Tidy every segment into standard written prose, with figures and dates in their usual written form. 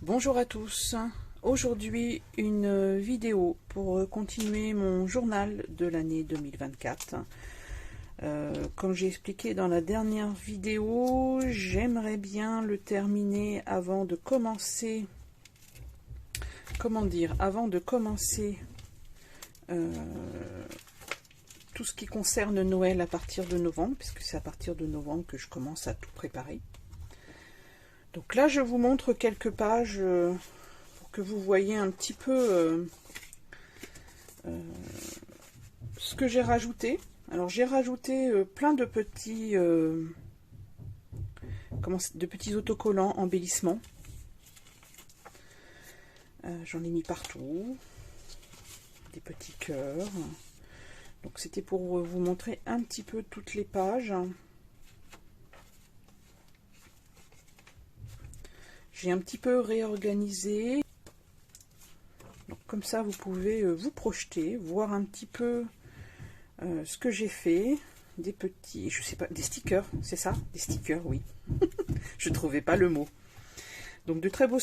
Bonjour à tous. Aujourd'hui, une vidéo pour continuer mon journal de l'année 2024. Comme j'ai expliqué dans la dernière vidéo, j'aimerais bien le terminer avant de commencer, tout ce qui concerne Noël à partir de novembre, puisque c'est à partir de novembre que je commence à tout préparer. Donc là, je vous montre quelques pages pour que vous voyez un petit peu ce que j'ai rajouté. Alors j'ai rajouté plein de petits autocollants embellissements. J'en ai mis partout. Des petits cœurs. Donc c'était pour vous montrer un petit peu toutes les pages. J'ai un petit peu réorganisé. Donc comme ça, vous pouvez vous projeter, voir un petit peu ce que j'ai fait. Des petits, je sais pas, des stickers, c'est ça? Des stickers, oui. Je trouvais pas le mot. Donc de très beaux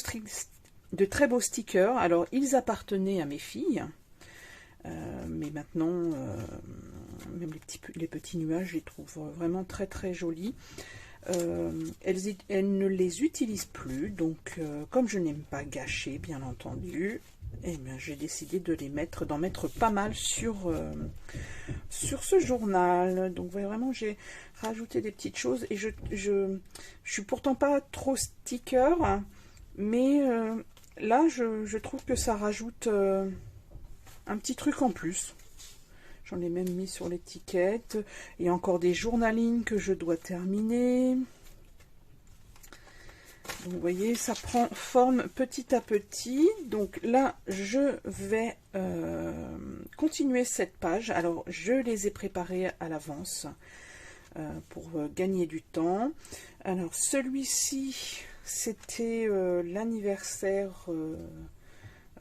stickers. Alors ils appartenaient à mes filles. Mais maintenant, même les petits nuages, je les trouve vraiment très très jolis. Elles ne les utilisent plus, donc comme je n'aime pas gâcher, bien entendu, eh bien, j'ai décidé de d'en mettre pas mal sur ce journal. Donc vraiment, j'ai rajouté des petites choses et je suis pourtant pas trop sticker, mais là, je trouve que ça rajoute un petit truc en plus. J'en ai même mis sur l'étiquette. Il y a encore des journalines que je dois terminer. Donc, vous voyez, ça prend forme petit à petit. Donc là, je vais continuer cette page. Alors, je les ai préparées à l'avance pour gagner du temps. Alors, celui-ci, c'était l'anniversaire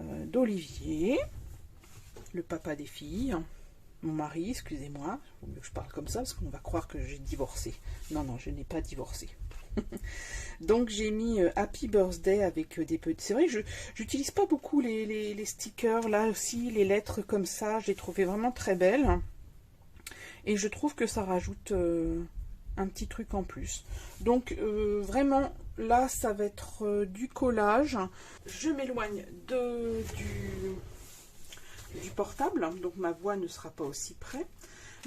d'Olivier, le papa des filles. Mon mari, excusez-moi, je parle comme ça parce qu'on va croire que j'ai divorcé. Non, non, je n'ai pas divorcé. Donc j'ai mis Happy Birthday avec des petits... C'est vrai que je n'utilise pas beaucoup les stickers, là aussi, les lettres comme ça, je les trouvais vraiment très belles. Et je trouve que ça rajoute un petit truc en plus. Donc vraiment, là, ça va être du collage. Je m'éloigne du portable, donc ma voix ne sera pas aussi près.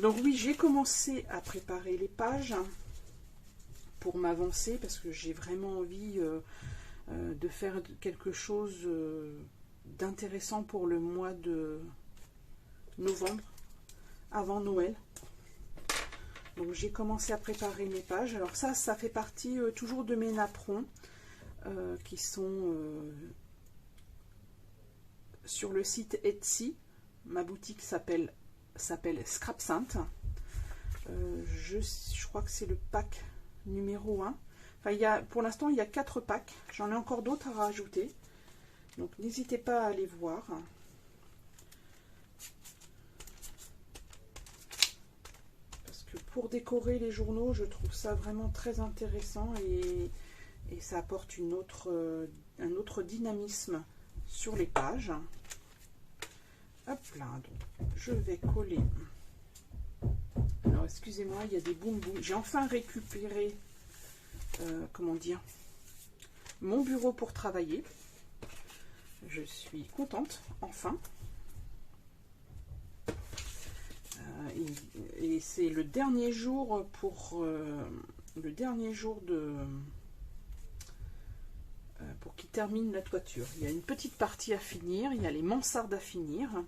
Donc oui, j'ai commencé à préparer les pages pour m'avancer parce que j'ai vraiment envie de faire quelque chose d'intéressant pour le mois de novembre, avant Noël. Donc j'ai commencé à préparer mes pages. Alors ça fait partie toujours de mes napperons qui sont... sur le site Etsy. Ma boutique s'appelle Scrap Sainte. Je crois que c'est le pack numéro 1. Enfin, pour l'instant, il y a 4 packs. J'en ai encore d'autres à rajouter. Donc, n'hésitez pas à aller voir. Parce que pour décorer les journaux, je trouve ça vraiment très intéressant et ça apporte un autre dynamisme sur les pages. Hop là, donc je vais coller. Alors excusez-moi, il y a des boum boum. J'ai enfin récupéré, comment dire, mon bureau pour travailler. Je suis contente, enfin. Et c'est le dernier jour pour pour qu'il termine la toiture. Il y a une petite partie à finir, il y a les mansardes à finir.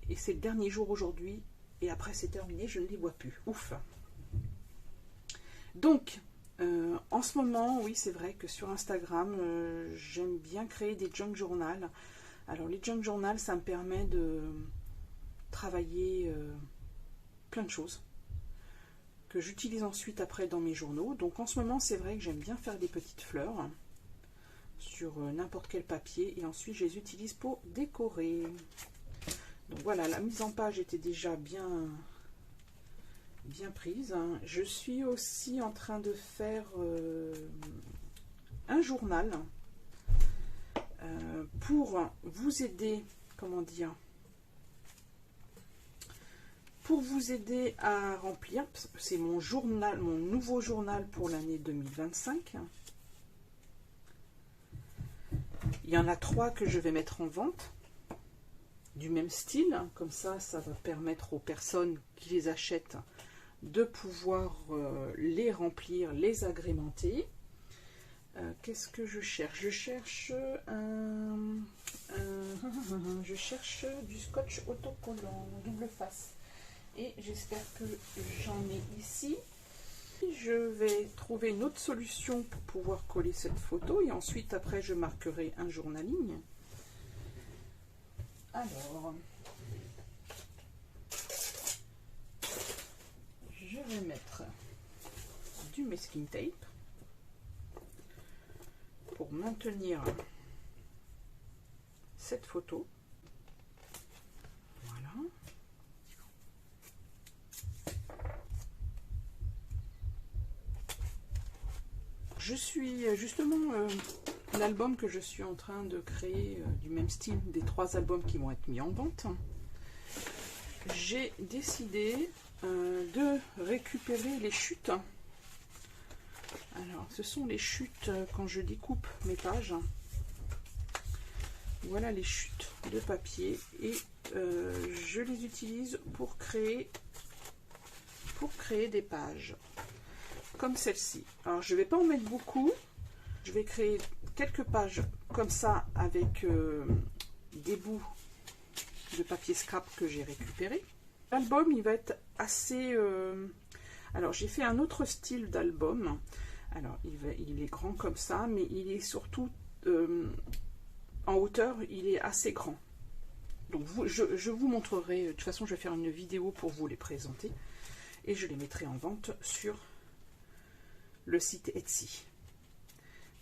Et c'est le dernier jour aujourd'hui. Et après c'est terminé, je ne les vois plus. Ouf. Donc, en ce moment, oui, c'est vrai que sur Instagram, j'aime bien créer des junk journal. Alors les junk journal, ça me permet de travailler plein de choses que j'utilise ensuite après dans mes journaux. Donc en ce moment, c'est vrai que j'aime bien faire des petites fleurs sur n'importe quel papier et ensuite je les utilise pour décorer. Donc voilà, la mise en page était déjà bien prise. Je suis aussi en train de faire un journal pour vous aider, comment dire, pour vous aider à remplir. C'est mon journal, mon nouveau journal pour l'année 2025. Il y en a 3 que je vais mettre en vente, du même style, comme ça, ça va permettre aux personnes qui les achètent de pouvoir les remplir, les agrémenter. Qu'est-ce que je cherche? Je cherche du scotch autocollant double face et j'espère que j'en ai ici. Je vais trouver une autre solution pour pouvoir coller cette photo et ensuite après je marquerai un journaling. Alors, je vais mettre du masking tape pour maintenir cette photo. Voilà. Je suis justement l'album que je suis en train de créer du même style des 3 albums qui vont être mis en vente. J'ai décidé de récupérer les chutes. Alors, ce sont les chutes quand je découpe mes pages. Voilà les chutes de papier et je les utilise pour créer des pages comme celle-ci. Alors, je ne vais pas en mettre beaucoup. Je vais créer quelques pages comme ça avec des bouts de papier scrap que j'ai récupéré. L'album, il va être assez... Alors, j'ai fait un autre style d'album. Alors, il est grand comme ça, mais il est surtout en hauteur, il est assez grand. Donc, je vous montrerai. De toute façon, je vais faire une vidéo pour vous les présenter. Et je les mettrai en vente sur le site Etsy.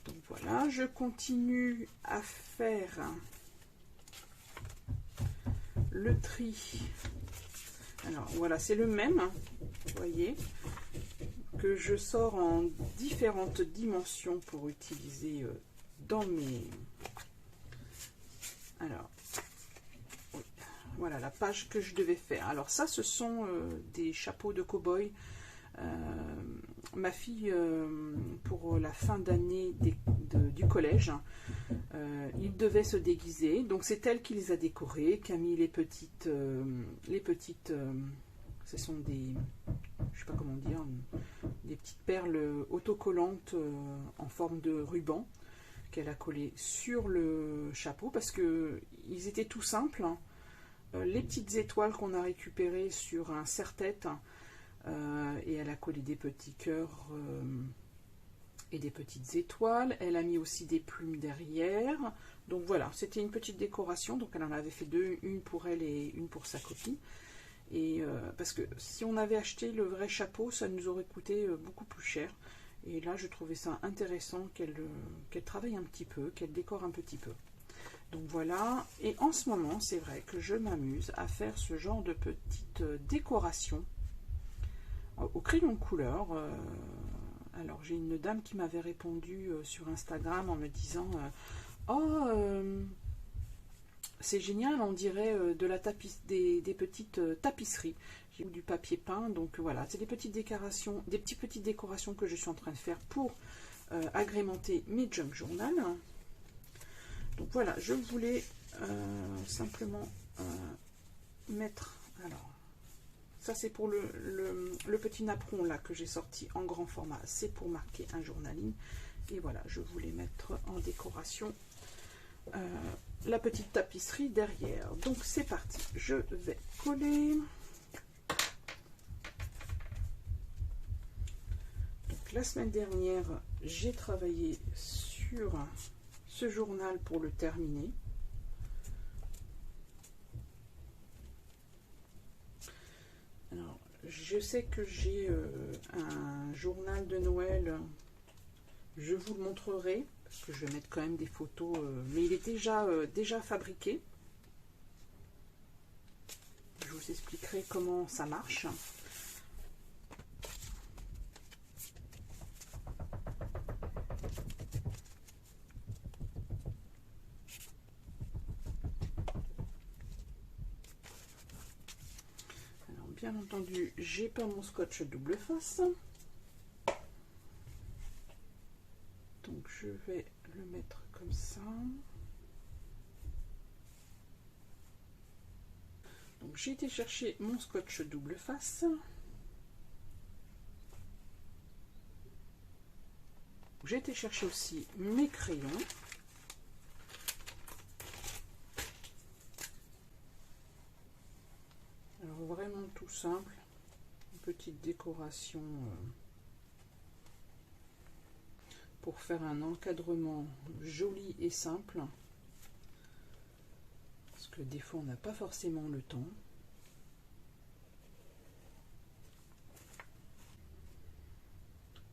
Donc, voilà, je continue à faire le tri. Alors, voilà, c'est le même, hein, vous voyez, que je sors en différentes dimensions pour utiliser dans mes... Alors, oui, voilà la page que je devais faire. Alors ça, ce sont des chapeaux de cow-boy. Ma fille, pour la fin d'année du collège, il devait se déguiser. Donc c'est elle qui les a décorés, qui a mis les petites ce sont des, je sais pas comment dire, des petites perles autocollantes en forme de ruban qu'elle a collé sur le chapeau parce que ils étaient tout simples. Les petites étoiles qu'on a récupérées sur un serre-tête et elle a collé des petits cœurs et des petites étoiles. Elle a mis aussi des plumes derrière. Donc voilà, c'était une petite décoration. Donc elle en avait fait 2, une pour elle et une pour sa copine. Et parce que si on avait acheté le vrai chapeau, ça nous aurait coûté beaucoup plus cher. Et là, je trouvais ça intéressant qu'elle travaille un petit peu, qu'elle décore un petit peu. Donc voilà. Et en ce moment, c'est vrai que je m'amuse à faire ce genre de petite décoration au crayon de couleur. Alors, j'ai une dame qui m'avait répondu sur Instagram en me disant oh, c'est génial, on dirait de la des petites tapisseries ou du papier peint. Donc voilà, c'est des petites décorations, petites décorations que je suis en train de faire pour agrémenter mes junk journal. Donc voilà, je voulais simplement mettre. Alors, ça c'est pour le petit napperon là que j'ai sorti en grand format. C'est pour marquer un journaling. Et voilà, je voulais mettre en décoration la petite tapisserie derrière. Donc c'est parti, je vais coller. Donc, la semaine dernière, j'ai travaillé sur ce journal pour le terminer. Alors, je sais que j'ai un journal de Noël, je vous le montrerai. Parce que je vais mettre quand même des photos, mais il est déjà fabriqué. Je vous expliquerai comment ça marche. bien entendu, j'ai pas mon scotch double face. Donc je vais le mettre comme ça. Donc j'ai été chercher mon scotch double face. J'ai été chercher aussi mes crayons. Alors vraiment tout simple, une petite décoration pour faire un encadrement joli et simple. Parce que des fois on n'a pas forcément le temps.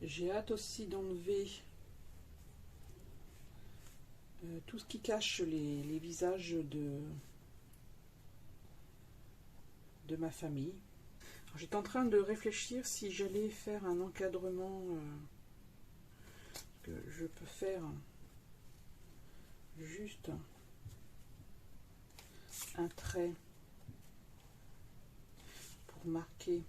J'ai hâte aussi d'enlever tout ce qui cache les visages de ma famille. J'étais en train de réfléchir si j'allais faire un encadrement que je peux faire juste un trait pour marquer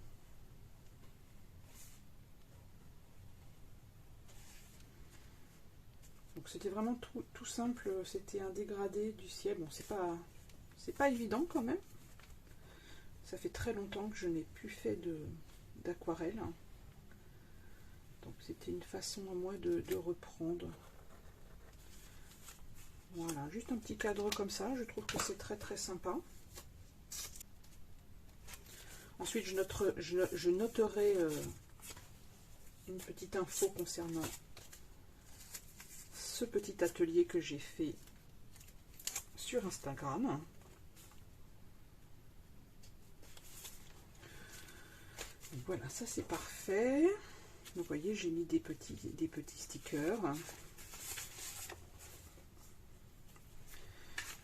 donc c'était vraiment tout simple, c'était un dégradé du ciel. Bon, c'est pas évident quand même. Ça fait très longtemps que je n'ai plus fait d'aquarelle. Donc c'était une façon à moi de reprendre. Voilà, juste un petit cadre comme ça, je trouve que c'est très très sympa. Ensuite je noterai une petite info concernant ce petit atelier que j'ai fait sur Instagram. Donc voilà, ça c'est parfait. Vous voyez, j'ai mis des petits stickers.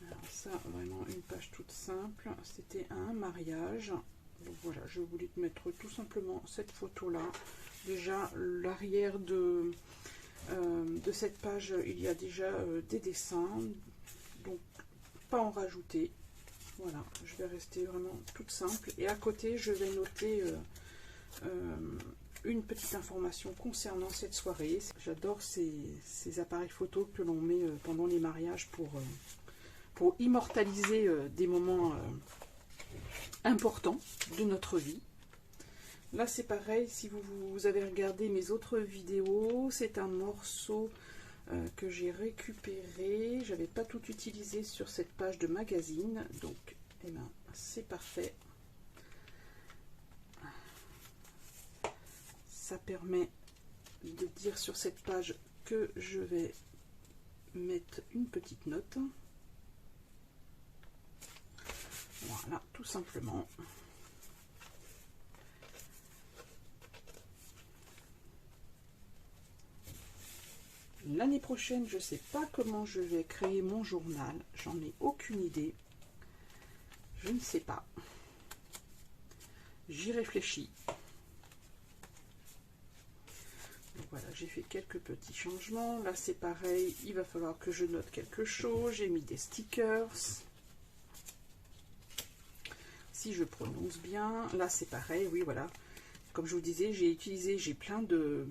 Alors ça, vraiment une page toute simple. C'était un mariage. Donc voilà, je voulais te mettre tout simplement cette photo-là. Déjà, l'arrière de cette page, il y a déjà des dessins. Donc, pas en rajouter. Voilà, je vais rester vraiment toute simple. Et à côté, je vais noter une petite information concernant cette soirée. J'adore ces appareils photo que l'on met pendant les mariages pour immortaliser des moments importants de notre vie. Là c'est pareil, si vous avez regardé mes autres vidéos, c'est un morceau que j'ai récupéré. J'avais pas tout utilisé sur cette page de magazine, donc eh ben, c'est parfait. Ça permet de dire sur cette page que je vais mettre une petite note. Voilà, tout simplement. L'année prochaine, je ne sais pas comment je vais créer mon journal. J'en ai aucune idée. Je ne sais pas. J'y réfléchis. Donc voilà, j'ai fait quelques petits changements. Là, c'est pareil. Il va falloir que je note quelque chose. J'ai mis des stickers. Si je prononce bien. Là, c'est pareil. Oui, voilà. Comme je vous disais, j'ai plein de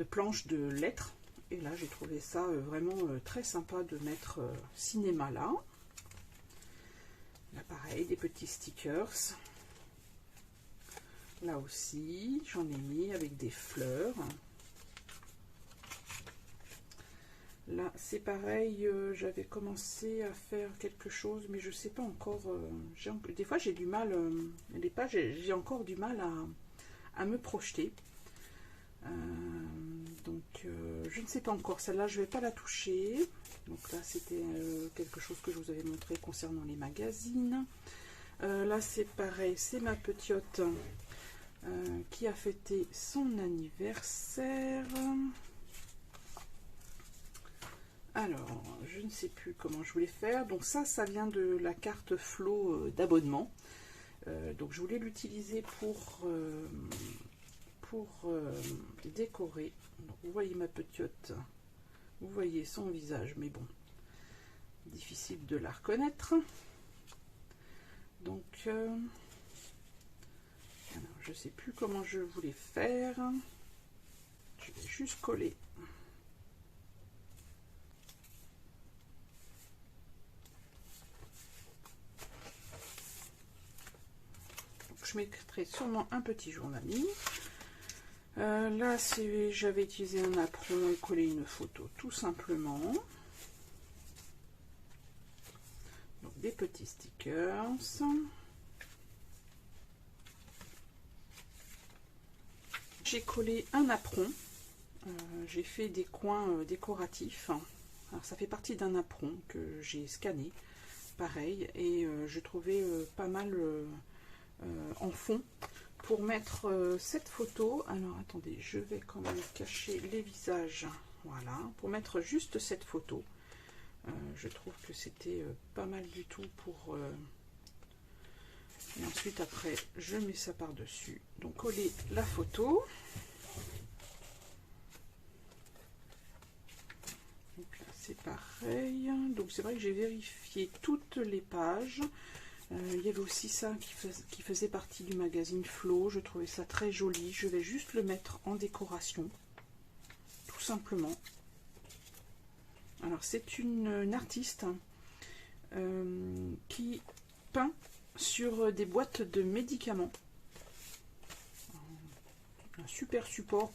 planches de lettres. Et là, j'ai trouvé ça vraiment très sympa de mettre cinéma là. Là, pareil, des petits stickers. Là aussi, j'en ai mis avec des fleurs. Là, c'est pareil, j'avais commencé à faire quelque chose, mais je sais pas encore. Des fois, j'ai du mal, les pages, j'ai encore du mal à me projeter. Donc, je ne sais pas encore. Celle-là, je vais pas la toucher. Donc là, c'était quelque chose que je vous avais montré concernant les magazines. Là, c'est pareil, c'est ma petite qui a fêté son anniversaire. Alors, je ne sais plus comment je voulais faire. Donc ça vient de la carte Flow d'abonnement. Donc je voulais l'utiliser pour décorer. Donc, vous voyez ma petite, vous voyez son visage, mais bon, difficile de la reconnaître. Donc je sais plus comment je voulais faire. Je vais juste coller. Donc, je mettrai sûrement un petit journalis. Là, j'avais utilisé un apron et collé une photo tout simplement. Donc, des petits stickers. J'ai collé un apron. J'ai fait des coins décoratifs. Alors, ça fait partie d'un apron que j'ai scanné. Pareil. Et je trouvais pas mal en fond. Pour mettre cette photo, alors attendez, je vais quand même cacher les visages, voilà, pour mettre juste cette photo, je trouve que c'était pas mal du tout pour... Et ensuite après, je mets ça par-dessus, donc coller la photo. Donc là c'est pareil, donc c'est vrai que j'ai vérifié toutes les pages. Il y avait aussi ça qui faisait partie du magazine Flo. Je trouvais ça très joli. Je vais juste le mettre en décoration. Tout simplement. Alors, c'est une artiste qui peint sur des boîtes de médicaments. Un super support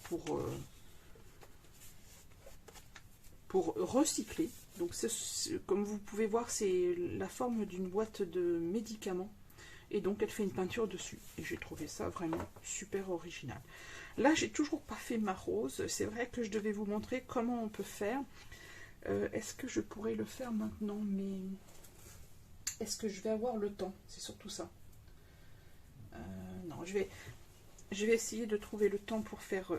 pour recycler. Donc, comme vous pouvez voir, c'est la forme d'une boîte de médicaments. Et donc, elle fait une peinture dessus. Et j'ai trouvé ça vraiment super original. Là, j'ai toujours pas fait ma rose. C'est vrai que je devais vous montrer comment on peut faire. Est-ce que je pourrais le faire maintenant? Mais est-ce que je vais avoir le temps? C'est surtout ça. Non, je vais essayer de trouver le temps pour faire...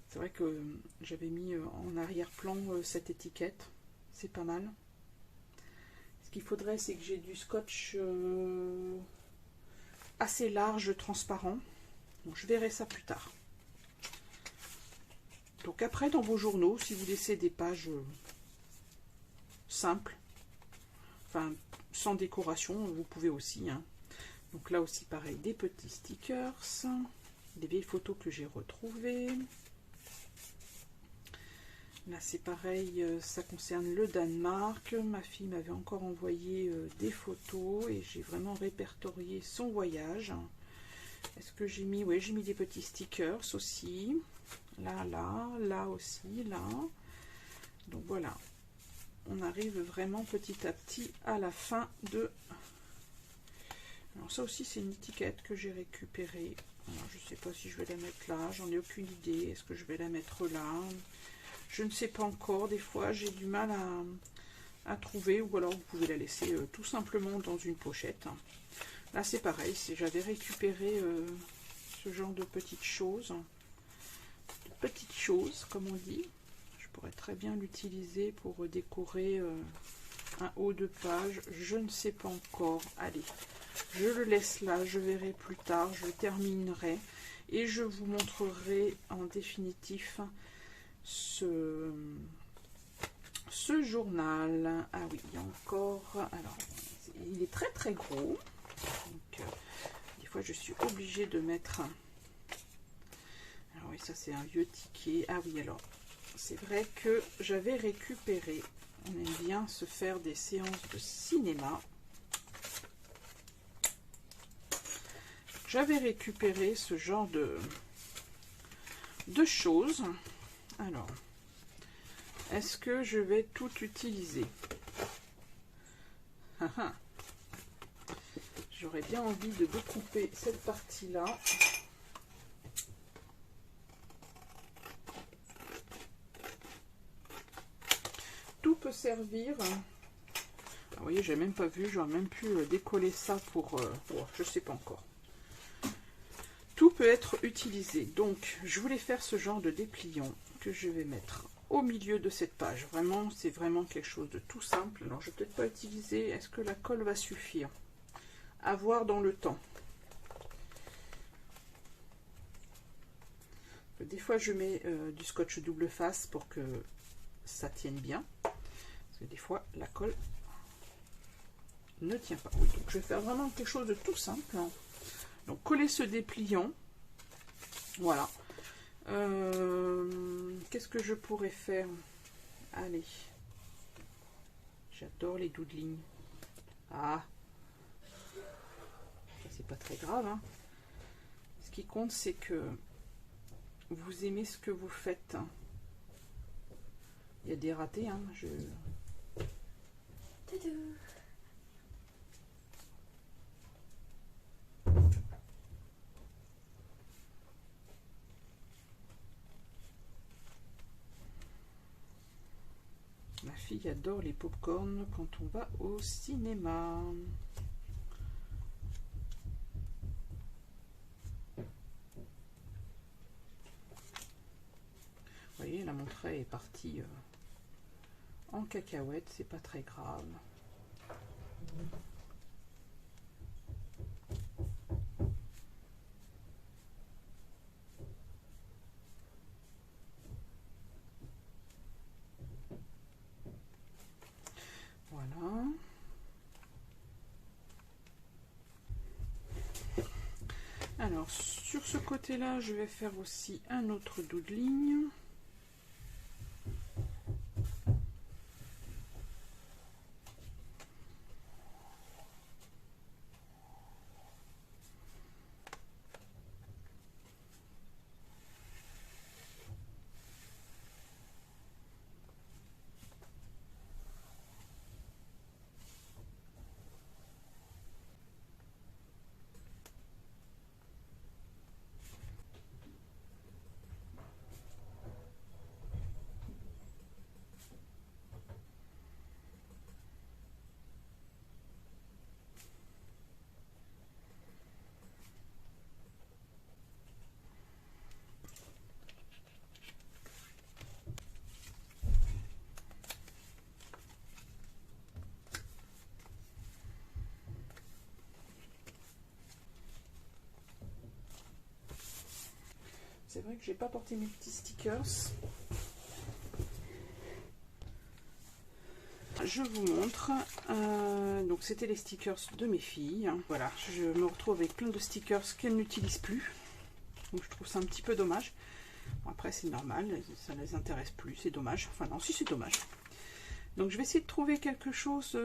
C'est vrai que j'avais mis en arrière-plan cette étiquette. C'est pas mal. Ce qu'il faudrait, c'est que j'ai du scotch assez large, transparent. Bon, je verrai ça plus tard. Donc après, dans vos journaux, si vous laissez des pages simples, enfin sans décoration, vous pouvez aussi. Hein. Donc là aussi, pareil, des petits stickers, des vieilles photos que j'ai retrouvées. Là, c'est pareil, ça concerne le Danemark. Ma fille m'avait encore envoyé des photos et j'ai vraiment répertorié son voyage. Est-ce que j'ai mis... Oui, j'ai mis des petits stickers aussi. Là, là, là aussi, là. Donc voilà. On arrive vraiment petit à petit à la fin de... Alors ça aussi, c'est une étiquette que j'ai récupérée. Alors, je ne sais pas si je vais la mettre là. J'en ai aucune idée. Est-ce que je vais la mettre là? Je ne sais pas encore, des fois j'ai du mal à trouver, ou alors vous pouvez la laisser tout simplement dans une pochette. Là c'est pareil, j'avais récupéré ce genre de petites choses, comme on dit. Je pourrais très bien l'utiliser pour décorer un haut de page, je ne sais pas encore. Allez, je le laisse là, je verrai plus tard, je terminerai et je vous montrerai en définitif ce journal. Ah oui, il y a encore... Alors, il est très très gros. Donc, des fois, je suis obligée de mettre... Alors oui, ça c'est un vieux ticket. Ah oui, alors, c'est vrai que j'avais récupéré... On aime bien se faire des séances de cinéma. J'avais récupéré ce genre de choses. Alors, est-ce que je vais tout utiliser? J'aurais bien envie de découper cette partie-là. Tout peut servir. Ah, vous voyez, j'ai même pas vu, j'aurais même pu décoller ça pour... je sais pas encore. Tout peut être utilisé. Donc, je voulais faire ce genre de dépliant que je vais mettre au milieu de cette page. Vraiment, c'est vraiment quelque chose de tout simple. Alors, je vais peut-être pas utiliser. Est-ce que la colle va suffire? À voir dans le temps. Des fois, je mets du scotch double face pour que ça tienne bien. Parce que des fois, la colle ne tient pas. Oui, donc je vais faire vraiment quelque chose de tout simple. Donc coller ce dépliant. Voilà. Qu'est-ce que je pourrais faire? Allez. J'adore les doodling. Ah. C'est pas très grave. Hein. Ce qui compte, c'est que vous aimez ce que vous faites. Il y a des ratés. Hein. Ma fille adore les pop-corn quand on va au cinéma. Vous voyez, la montraie est partie en cacahuète, c'est pas très grave. Voilà. Alors, sur ce côté-là, je vais faire aussi un autre doodling. C'est vrai que j'ai pas porté mes petits stickers. Je vous montre. Donc c'était les stickers de mes filles. Voilà, je me retrouve avec plein de stickers qu'elles n'utilisent plus. Donc je trouve ça un petit peu dommage. Bon, après c'est normal, ça ne les intéresse plus, c'est dommage. Enfin non, si c'est dommage. Donc je vais essayer de trouver quelque chose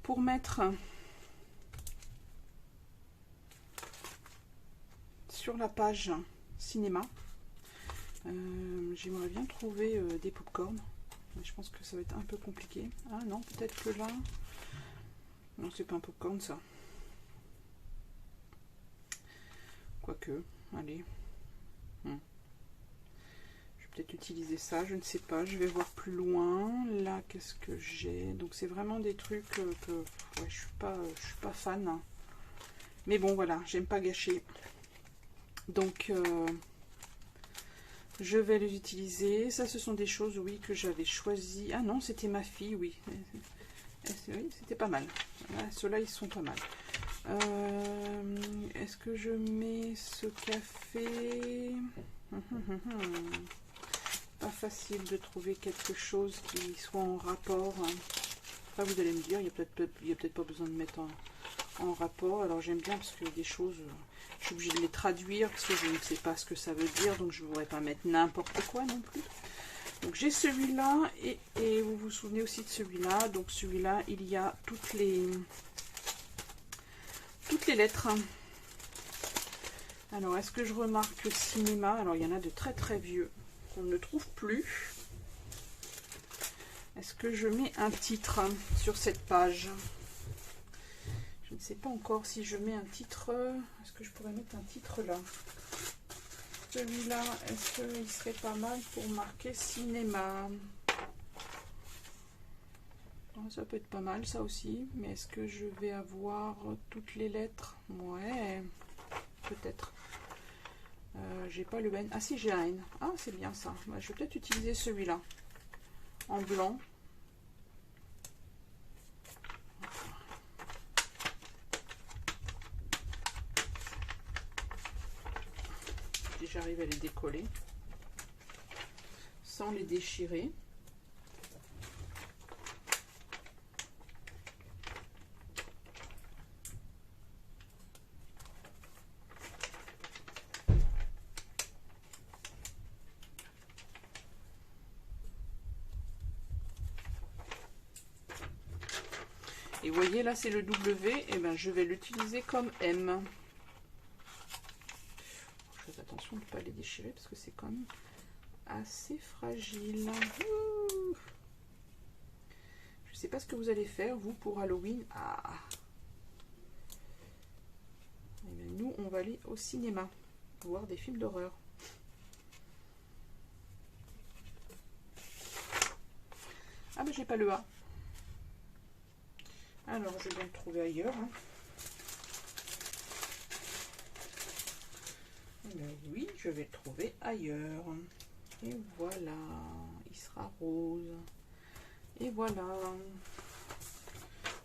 pour mettre sur la page cinéma. J'aimerais bien trouver des pop-corn. Je pense que ça va être un peu compliqué. Ah non, peut-être que là... Non, c'est pas un pop-corn ça. Quoique, allez. Je vais peut-être utiliser ça, je ne sais pas. Je vais voir plus loin. Là, qu'est-ce que j'ai? Donc c'est vraiment des trucs que ouais, je suis pas fan. Mais bon, voilà, j'aime pas gâcher. Donc... je vais les utiliser. Ça, ce sont des choses, oui, que j'avais choisi. Ah non, c'était ma fille, oui. Oui, c'était pas mal. Voilà, ceux-là, ils sont pas mal. Est-ce que je mets ce café? Pas facile de trouver quelque chose qui soit en rapport. Après, vous allez me dire, il n'y a peut-être pas besoin de mettre en rapport. Alors, j'aime bien parce que des choses... je suis obligée de les traduire parce que je ne sais pas ce que ça veut dire, donc je ne voudrais pas mettre n'importe quoi non plus. Donc j'ai celui-là et vous vous souvenez aussi de celui-là. Donc celui-là, il y a toutes les lettres. Alors est-ce que je remarque cinéma? Alors il y en a de très très vieux qu'on ne trouve plus. Est-ce que je mets un titre sur cette page? Je ne sais pas encore si je mets un titre. Est-ce que je pourrais mettre un titre là? Celui-là, est-ce qu'il serait pas mal pour marquer cinéma? Ça peut être pas mal ça aussi. Mais est-ce que je vais avoir toutes les lettres? Ouais, peut-être. J'ai pas le N. Ah si, j'ai un N. Ah, c'est bien ça. Ouais, je vais peut-être utiliser celui-là. En blanc. J'arrive à les décoller sans les déchirer. Vous voyez, là, c'est le W. Et ben, je vais l'utiliser comme M. Faites attention de ne pas les déchirer parce que c'est quand même assez fragile. Ouh. Je ne sais pas ce que vous allez faire, vous, pour Halloween. Ah. Et bien, nous, on va aller au cinéma, voir des films d'horreur. Ah ben j'ai pas le A. Alors je vais le trouver ailleurs. Hein. Ben oui, je vais le trouver ailleurs. Et voilà, il sera rose. Et voilà.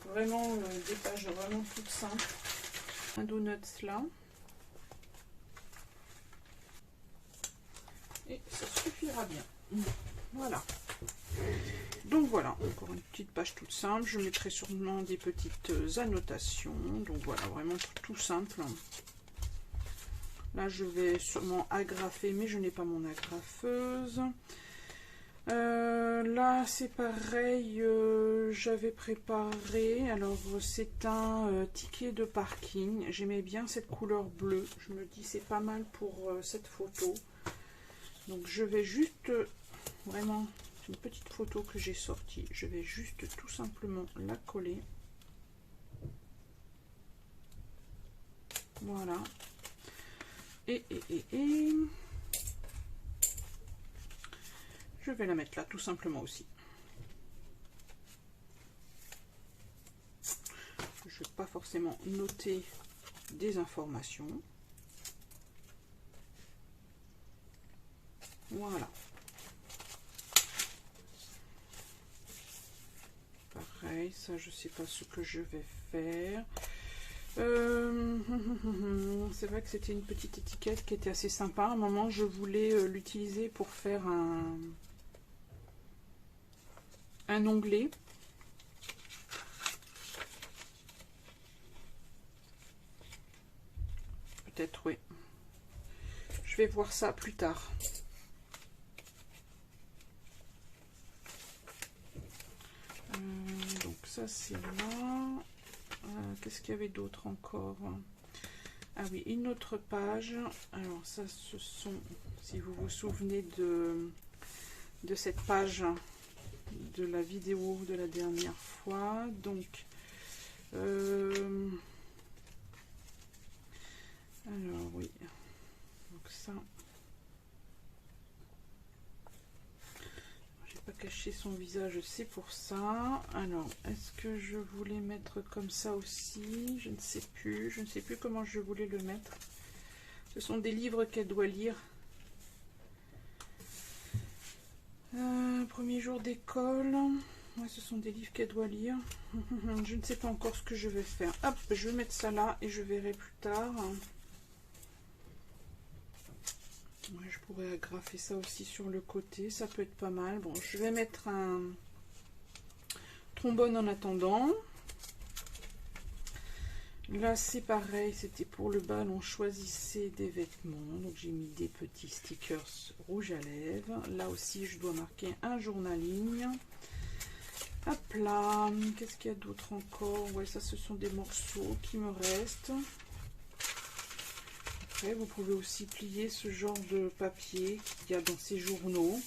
Vraiment des pages vraiment toutes simples. Un donut là. Et ça suffira bien. Voilà. Donc voilà, encore une petite page toute simple. Je mettrai sûrement des petites annotations. Donc voilà, vraiment tout simple. Là, je vais sûrement agrafer, mais je n'ai pas mon agrafeuse. Là, c'est pareil. J'avais préparé. Alors, c'est un ticket de parking. J'aimais bien cette couleur bleue. Je me dis, c'est pas mal pour cette photo. Donc, je vais juste vraiment... une petite photo que j'ai sortie, je vais juste tout simplement la coller. Voilà. Et je vais la mettre là tout simplement aussi. Je ne vais pas forcément noter des informations. Voilà. Pareil, ça je sais pas ce que je vais faire. C'est vrai que c'était une petite étiquette qui était assez sympa. À un moment, je voulais l'utiliser pour faire un onglet. Peut-être, oui. Je vais voir ça plus tard. Donc ça, c'est là. Qu'est-ce qu'il y avait d'autre encore? Ah oui, une autre page. Alors ça, ce sont, si vous vous souvenez de cette page de la vidéo de la dernière fois. Donc, alors oui. Donc ça, j'ai pas caché son visage, c'est pour ça. Alors, est-ce que je voulais mettre comme ça aussi? Je ne sais plus. Je ne sais plus comment je voulais le mettre. Ce sont des livres qu'elle doit lire. Premier jour d'école. Ouais, ce sont des livres qu'elle doit lire. Je ne sais pas encore ce que je vais faire. Hop, je vais mettre ça là et je verrai plus tard. Ouais, je pourrais agrafer ça aussi sur le côté. Ça peut être pas mal. Bon, je vais mettre un trombone en attendant. Là, c'est pareil, c'était pour le bal, on choisissait des vêtements. Donc, j'ai mis des petits stickers rouges à lèvres. Là aussi, je dois marquer un journaling. Hop là, qu'est-ce qu'il y a d'autre encore? Ouais, ça, ce sont des morceaux qui me restent. Après, vous pouvez aussi plier ce genre de papier qu'il y a dans ces journaux.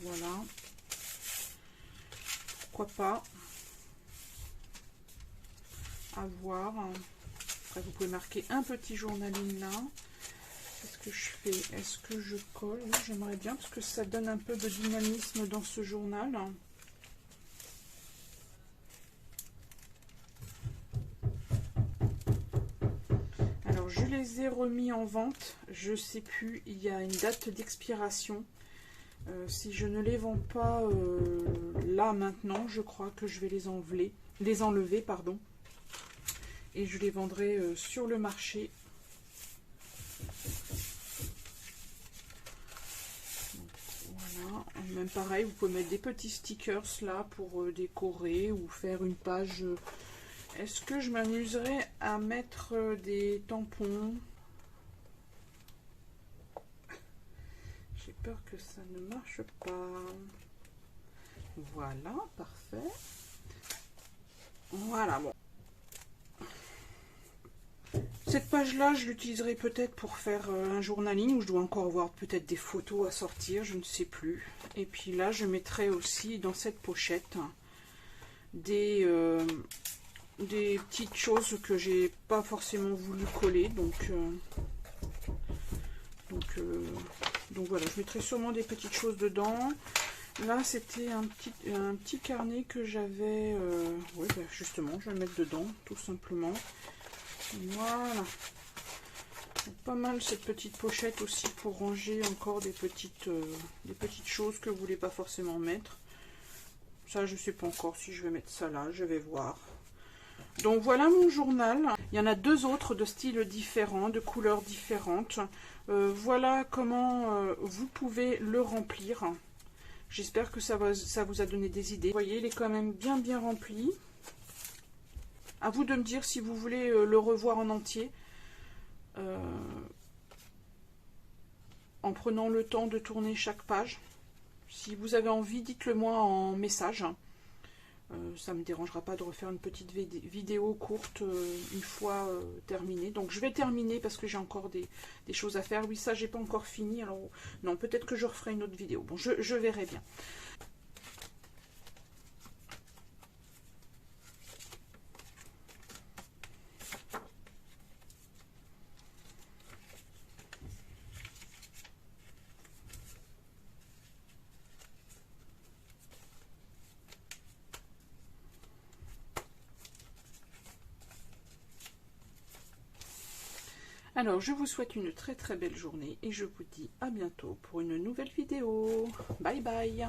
Voilà. Pourquoi pas? À voir. Après, vous pouvez marquer un petit journaling là. Qu'est-ce que je fais? Est-ce que je colle? Oui, j'aimerais bien parce que ça donne un peu de dynamisme dans ce journal. Alors, je les ai remis en vente. Je sais plus, il y a une date d'expiration. Si je ne les vends pas là maintenant, je crois que je vais les enlever, pardon. Et je les vendrai sur le marché. Donc, voilà. Même pareil, vous pouvez mettre des petits stickers là pour décorer ou faire une page. Est-ce que je m'amuserais à mettre des tampons? J'ai peur que ça ne marche pas. Voilà, parfait. Voilà, bon. Cette page-là, je l'utiliserai peut-être pour faire un journaling, où je dois encore voir peut-être des photos à sortir, je ne sais plus. Et puis là, je mettrai aussi dans cette pochette des petites choses que j'ai pas forcément voulu coller. Donc voilà, je mettrai sûrement des petites choses dedans. Là, c'était un petit carnet que j'avais... oui, ben justement, je vais le mettre dedans, tout simplement. Voilà. Pas mal cette petite pochette aussi pour ranger encore des petites choses que vous voulez pas forcément mettre. Ça, je sais pas encore si je vais mettre ça là, je vais voir. Donc voilà mon journal. Il y en a deux autres de styles différents, de couleurs différentes. Voilà comment vous pouvez le remplir. J'espère que ça vous a donné des idées. Vous voyez, il est quand même bien rempli. À vous de me dire si vous voulez le revoir en entier. En prenant le temps de tourner chaque page. Si vous avez envie, dites-le moi en message. Ça ne me dérangera pas de refaire une petite vidéo courte une fois terminée. Donc je vais terminer parce que j'ai encore des choses à faire. Oui, ça, j'ai pas encore fini. Alors non, peut-être que je referai une autre vidéo. Bon, je verrai bien. Alors, je vous souhaite une très belle journée et je vous dis à bientôt pour une nouvelle vidéo. Bye bye!